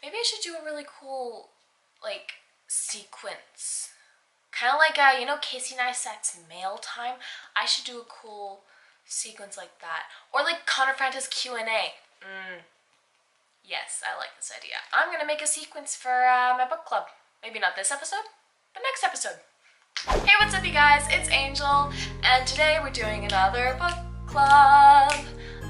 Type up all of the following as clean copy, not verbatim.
Maybe I should do a really cool, like, sequence. Kind of like, you know, Casey Neistat's Mail Time? I should do a cool sequence like that. Or like Connor Franta's Q&A. Yes, I like this idea. I'm gonna make a sequence for my book club. Maybe not this episode, but next episode. Hey, what's up you guys? It's Angel, and today we're doing another book club.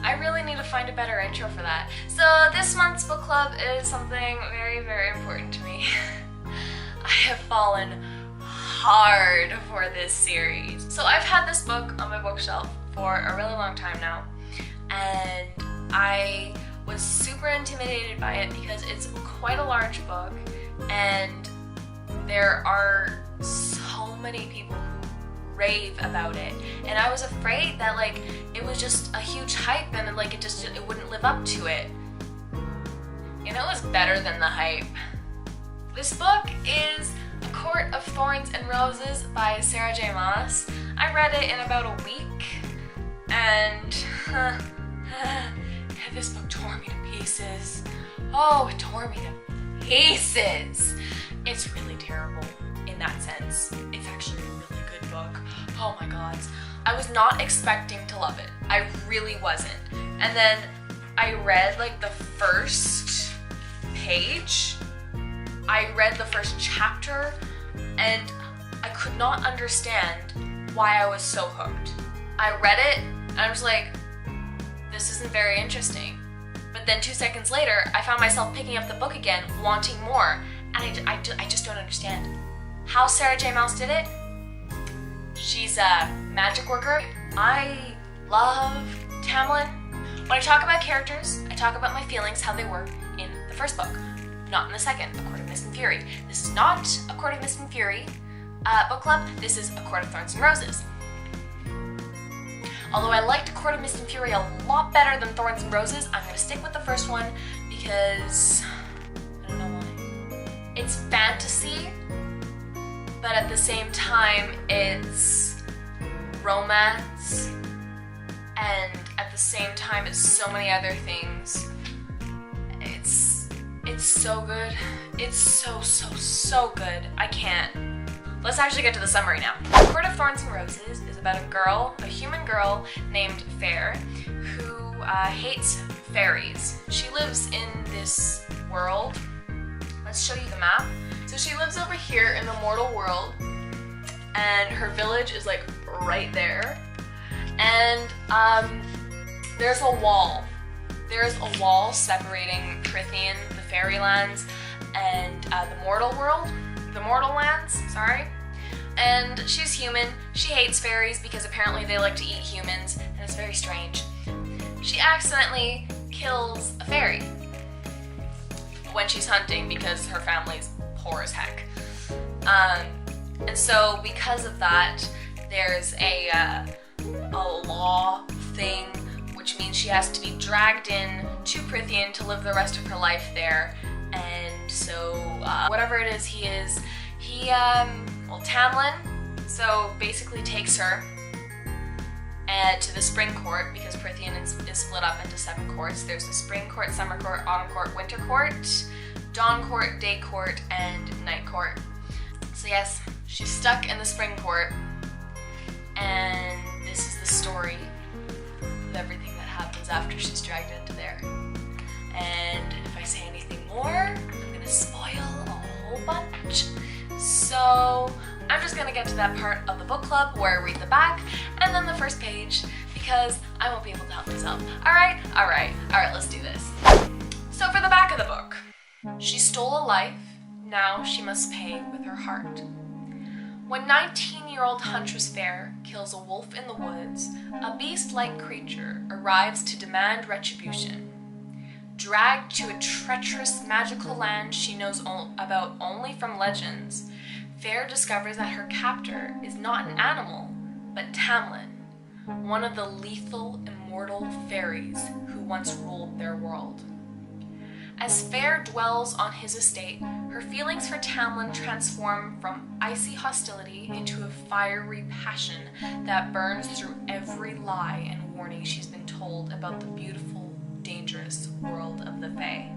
I really need to find a better intro for that. So this month's book club is something very, very important to me. I have fallen hard for this series. So I've had this book on my bookshelf for a really long time now, and I was super intimidated by it because it's quite a large book and there are so many people who rave about it, and I was afraid that like it was just a huge hype and like it wouldn't live up to it. You know, it was better than the hype. This book is A Court of Thorns and Roses by Sarah J. Maas. I read it in about a week, and this book tore me to pieces. Oh, it tore me to pieces. It's really terrible in that sense. It's actually a really good book. Oh my god. I was not expecting to love it. I really wasn't. And then I read like the first page. I read the first chapter and I could not understand why I was so hooked. I read it and I was like, this isn't very interesting. But then 2 seconds later, I found myself picking up the book again, wanting more. And I just don't understand how Sarah J. Maas did it. She's a magic worker. I love Tamlin. When I talk about characters, I talk about my feelings, how they work in the first book, not in the second, A Court of Mist and Fury. This is not A Court of Mist and Fury book club. This is A Court of Thorns and Roses. Although I liked A Court of Mist and Fury a lot better than Thorns and Roses, I'm going to stick with the first one because I don't know why. It's fantasy, but at the same time it's romance, and at the same time it's so many other things. It's so good. It's so good. I can't. Let's actually get to the summary now. Court of Thorns and Roses is about a human girl named Fair, who hates fairies. She lives in this world. Let's show you the map. So she lives over here in the mortal world, and her village is like right there. And there's a wall. There's a wall separating Prithian, the fairylands, and the mortal world. The mortal lands, sorry. And she's human. She hates fairies because apparently they like to eat humans, and it's very strange. She accidentally kills a fairy when she's hunting because her family's poor as heck. And so because of that, there's a law thing, which means she has to be dragged in to Prithian to live the rest of her life there. And so whatever it is, Tamlin, so basically takes her and to the spring court, because Prithian is split up into 7 courts. There's the spring court, summer court, autumn court, winter court, dawn court, day court, and night court. So yes, she's stuck in the spring court, and this is the story of everything that happens after she's dragged into there. And if I say anything more, I'm gonna spoil a whole bunch. So I'm just gonna get to that part of the book club where I read the back and then the first page, because I won't be able to help myself. Alright, let's do this. So for the back of the book. She stole a life, now she must pay with her heart. When 19-year-old Huntress Fair kills a wolf in the woods, a beast-like creature arrives to demand retribution. Dragged to a treacherous magical land she knows about only from legends, Fair discovers that her captor is not an animal, but Tamlin, one of the lethal immortal fairies who once ruled their world. As Fair dwells on his estate, her feelings for Tamlin transform from icy hostility into a fiery passion that burns through every lie and warning she's been told about the beautiful, dangerous world of the Fae.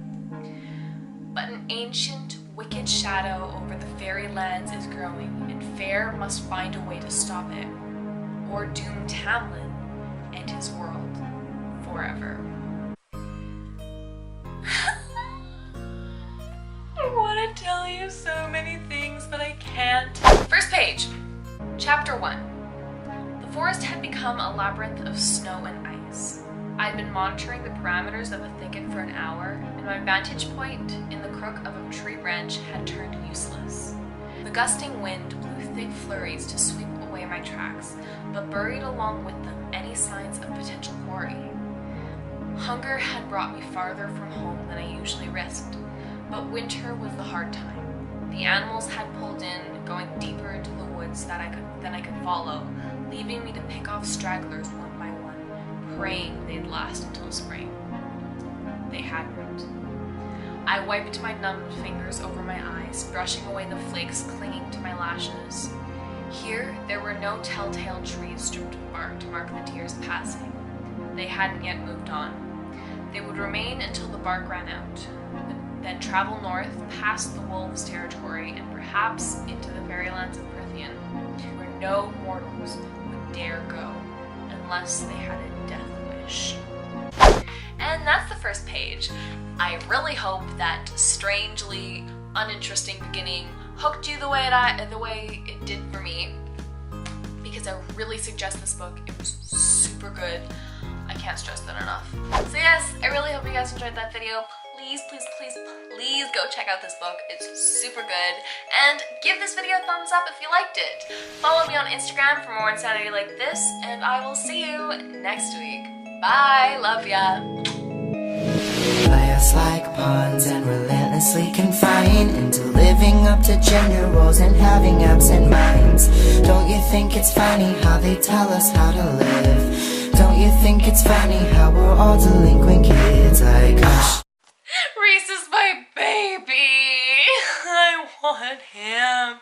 But an ancient, wicked shadow over the fairy lands is growing, and Fair must find a way to stop it, or doom Tamlin and his world forever. I want to tell you so many things, but I can't. First page, Chapter 1. The forest had become a labyrinth of snow and ice. I'd been monitoring the parameters of a thicket for an hour, and my vantage point in the crook of a tree branch had turned useless. The gusting wind blew thick flurries to sweep away my tracks, but buried along with them any signs of potential quarry. Hunger had brought me farther from home than I usually risked, but winter was the hard time. The animals had pulled in, going deeper into the woods than I could follow, leaving me to pick off stragglers one by one, praying they'd last until spring. They hadn't. I wiped my numbed fingers over my eyes, brushing away the flakes clinging to my lashes. Here, there were no telltale trees stripped of bark to mark the deer's passing. They hadn't yet moved on. They would remain until the bark ran out, then travel north past the wolves' territory and perhaps into the fairylands of Prithian, where no mortals would dare go unless they had a death wish. And that's the first page. I really hope that strangely uninteresting beginning hooked you the way it did for me, because I really suggest this book. It was super good. I can't stress that enough. So yes, I really hope you guys enjoyed that video. Please, please, please, please go check out this book. It's super good. And give this video a thumbs up if you liked it. Follow me on Instagram for more insanity like this, and I will see you next week. Bye, love ya. Play us like pawns and relentlessly confine into living up to gender roles and having absent minds. Don't you think it's funny how they tell us how to live? Don't you think it's funny how we're all delinquent kids? Like, Reese is my baby. I want him.